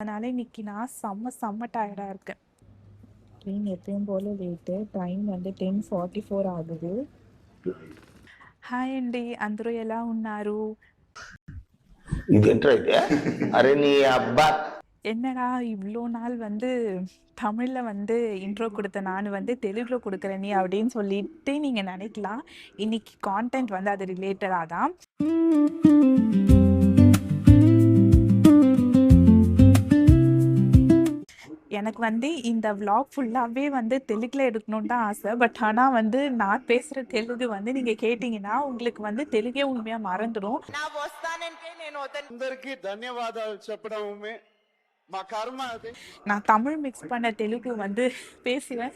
அதனால இன்னைக்கு நான் செம்ம டயர்டாக இருக்கேன். ட்ரெயின் எப்பயும் போல் லேட்டு. டைம் வந்து 10:44 ఆగుదు. హాయ్ అండి, అందరూ ఎలా ఉన్నారు? ఇదేంట్రా ఇదే? అరే నీ అబ్బా என்னடா இவ்வளோ நாள் வந்து தமிழில் வந்து இன்ட்ரோ கொடுத்த நான் வந்து தெலுங்கில் கொடுக்குறேன் நீ அப்படின்னு சொல்லிட்டு நீங்கள் நினைக்கலாம். இன்னைக்கு கான்டென்ட் வந்து அது ரிலேட்டடாக தான். எனக்கு வந்து இந்த விளாக் ஃபுல்லாகவே வந்து தெலுங்கில் எடுக்கணுன்னு தான் ஆசை. பட் ஆனால் வந்து நான் பேசுகிற தெலுங்கு வந்து நீங்கள் கேட்டிங்கன்னா உங்களுக்கு வந்து தெலுங்கே உண்மையாக மறந்துடும். అందరికీ ధన్యవాదాలు చెప్పడమే మా కర్మ అది. நான் தமிழ் மிக்ஸ் பண்ண தெலுங்கு வந்து பேசுவேன்.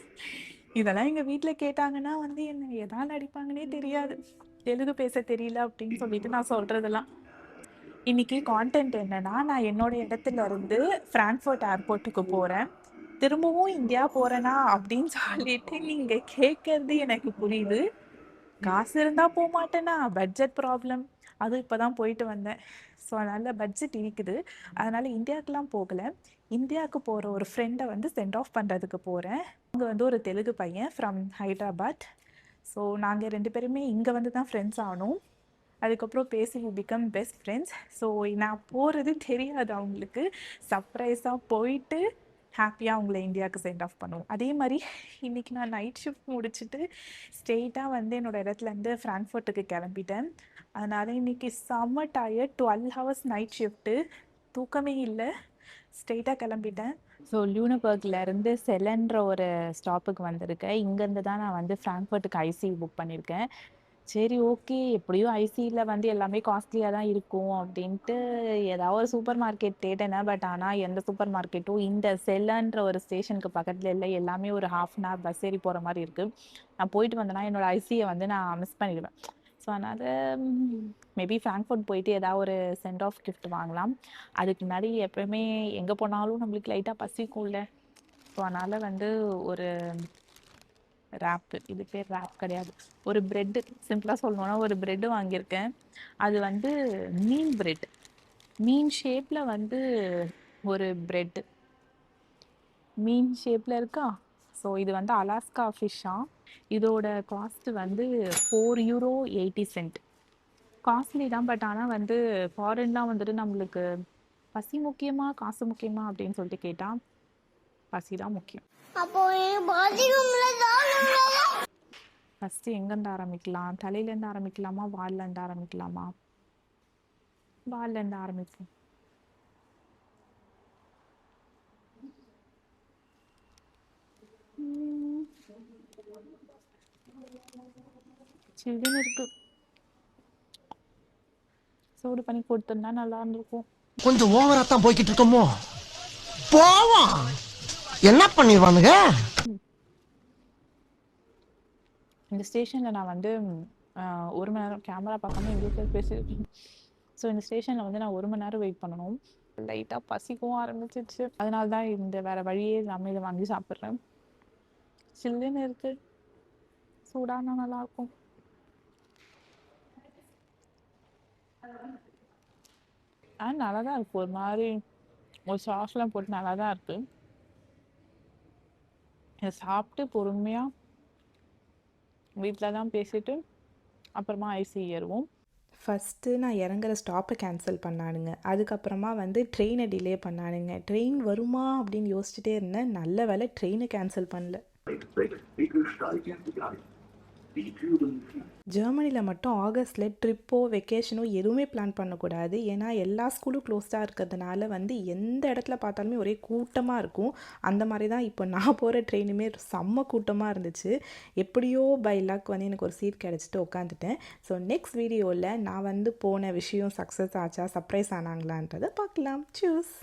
இதெல்லாம் எங்கள் வீட்டில் கேட்டாங்கன்னா வந்து என்ன எதால் அடிப்பாங்கன்னே தெரியாது. தெலுங்கு பேச தெரியல அப்படின்னு சொல்லிட்டு நான் சொல்கிறதெல்லாம். இன்னைக்கு கான்டென்ட் என்னன்னா, நான் என்னோட இடத்துல இருந்து ஃப்ராங்க்ஃபர்ட் ஏர்போர்ட்டுக்கு போகிறேன். திரும்பவும் இந்தியா போகிறேனா அப்படின்னு சொல்லிட்டு நீங்கள் கேட்கறது எனக்கு புரியுது. காசு இருந்தால் போக மாட்டேனா, பட்ஜெட் ப்ராப்ளம். அது இப்போ தான் போயிட்டு வந்தேன். ஸோ அதனால் பட்ஜெட் இருக்குது. அதனால் இந்தியாவுக்குலாம் போகலை. இந்தியாவுக்கு போகிற ஒரு ஃப்ரெண்டை வந்து சென்ட் ஆஃப் பண்ணுறதுக்கு போகிறேன். அங்கே வந்து ஒரு தெலுங்கு பையன் ஃப்ரம் ஹைதராபாத். ஸோ நாங்கள் 2 பேருமே இங்கே வந்து தான் ஃப்ரெண்ட்ஸ் ஆனோம். அதுக்கப்புறம் பேசி பிகம் பெஸ்ட் ஃப்ரெண்ட்ஸ். ஸோ நான் போகிறது தெரியாது அவங்களுக்கு. சர்ப்ரைஸாக போயிட்டு ஹாப்பியாக அவங்கள இந்தியாவுக்கு சென்ட் ஆஃப் பண்ணுவோம். அதே மாதிரி இன்றைக்கி நான் நைட் ஷிஃப்ட் முடிச்சுட்டு ஸ்ட்ரெயிட்டாக வந்து என்னோடய இடத்துலேருந்து ஃப்ராங்க்ஃபர்ட்டுக்கு கிளம்பிட்டேன். அதனால் இன்றைக்கி செம்ம டயர்ட். 12 ஹவர்ஸ் நைட் ஷிஃப்ட்டு, தூக்கமே இல்லை. ஸ்ட்ரெயிட்டாக கிளம்பிட்டேன். ஸோ லியூனபர்க்லேருந்து செலன்ற ஒரு ஸ்டாப்புக்கு வந்திருக்கேன். இங்கேருந்து தான் நான் வந்து ஃப்ராங்க்ஃபர்ட்டுக்கு ஐசி புக் பண்ணியிருக்கேன். சரி ஓகே, எப்படியும் ஐசியில் வந்து எல்லாமே காஸ்ட்லியாக தான் இருக்கும் அப்படின்ட்டு ஏதாவது ஒரு சூப்பர் மார்க்கெட் தேடினேன். பட் ஆனால் எந்த சூப்பர் மார்க்கெட்டும் இந்த செல்லன்ற ஒரு ஸ்டேஷனுக்கு பக்கத்தில் இல்லை. எல்லாமே ஒரு 1/2 அன் ஹவர் பஸ் ஏறி போகிற மாதிரி இருக்குது. நான் போயிட்டு வந்தேன்னா என்னோடய ஐசியை வந்து நான் மிஸ் பண்ணிடுவேன். ஸோ அதனால் மேபி ஃப்ராங்க்ஃபர்ட் போயிட்டு ஏதாவது ஒரு சென்ட் ஆஃப் கிஃப்ட் வாங்கலாம். அதுக்கு முன்னாடி எப்போயுமே எங்கே போனாலும் நம்மளுக்கு லைட்டாக பசிக்கும்ல. ஸோ அதனால் வந்து ஒரு ரேப்பு, இது பேர் ரேப் கிடையாது, ஒரு ப்ரெட்டு, சிம்பிளாக சொல்லணுன்னா ஒரு ப்ரெட்டு வாங்கியிருக்கேன். அது வந்து மீன் ப்ரெட், மீன் ஷேப்பில் வந்து ஒரு ப்ரெட்டு மீன் ஷேப்பில் இருக்கா. ஸோ இது வந்து அலாஸ்கா ஃபிஷ்ஷா. இதோட காஸ்ட்டு வந்து €4.80. காஸ்ட்லி தான். பட் ஆனால் வந்து ஃபாரின்லாம் வந்துட்டு நம்மளுக்கு பசி முக்கியமா காசு முக்கியமா அப்படின்னு சொல்லிட்டு கேட்டால் பசி தான் முக்கியம். ஃபஸ்ட்டு எங்கேருந்து ஆரம்பிக்கலாம்? தலையிலேருந்து ஆரம்பிக்கலாமா, வால்லேருந்து ஆரம்பிக்கலாமா? வால்லேருந்து ஆரம்பிப்போம். சில்லுன்னு இருக்கு. சூடு பண்ணி கொடுத்துருந்தா நல்லா இருந்திருக்கும். கொஞ்சம் ஓவரா தான் போய்கிட்டு இருக்கோமோ. போவோம், என்ன பண்ணிடுவானுங்க. இந்த ஸ்டேஷனில் நான் வந்து 1 மணி நேரம் கேமரா பார்க்காம எங்களுக்கு பேசியிருக்கேன். ஸோ இந்த ஸ்டேஷனில் வந்து நான் 1 மணி நேரம் வெயிட் பண்ணணும். லைட்டாக பசிக்கவும் ஆரம்பிச்சிருச்சு. அதனால தான் இந்த வேறு வழியே இல்லாமல் இதை வாங்கி சாப்பிட்றேன். சில்லுன்னு இருக்குது, சூடானா நல்லாயிருக்கும். நல்லா தான் இருக்குது. ஒரு மாதிரி ஒரு சாஸ்லாம் போட்டு நல்லா தான் இருக்குது. இதை சாப்பிட்டு பொறுமையாக வீட்டில் தான் பேசிட்டு அப்புறமா ஐசி ஏறுவோம். ஃபஸ்ட்டு நான் இறங்குற ஸ்டாப்பை கேன்சல் பண்ணானுங்க. அதுக்கப்புறமா வந்து ட்ரெயினை டிலே பண்ணானுங்க. ட்ரெயின் வருமா அப்படின்னு யோசிச்சுட்டே இருந்தேன். நல்ல வேலை ட்ரெயினை கேன்சல் பண்ணல. ஜெர்மனியில் மட்டும் ஆகஸ்ட்டில் ட்ரிப்போ வெக்கேஷனோ எதுவுமே பிளான் பண்ணக்கூடாது. ஏன்னா எல்லா ஸ்கூலும் க்ளோஸ்டாக இருக்கிறதுனால வந்து எந்த இடத்துல பார்த்தாலுமே ஒரே கூட்டமாக இருக்கும். அந்த மாதிரி தான் இப்போ நான் போகிற ட்ரெயினுமே செம்ம கூட்டமாக இருந்துச்சு. எப்படியோ பை லக் வந்து எனக்கு ஒரு சீட் கிடச்சிட்டு உட்காந்துட்டேன். ஸோ நெக்ஸ்ட் வீடியோவில் நான் வந்து போன விஷயம் சக்ஸஸ் ஆச்சா, சர்ப்ரைஸ் ஆனாங்களான்றதை பார்க்கலாம். சூஸ்.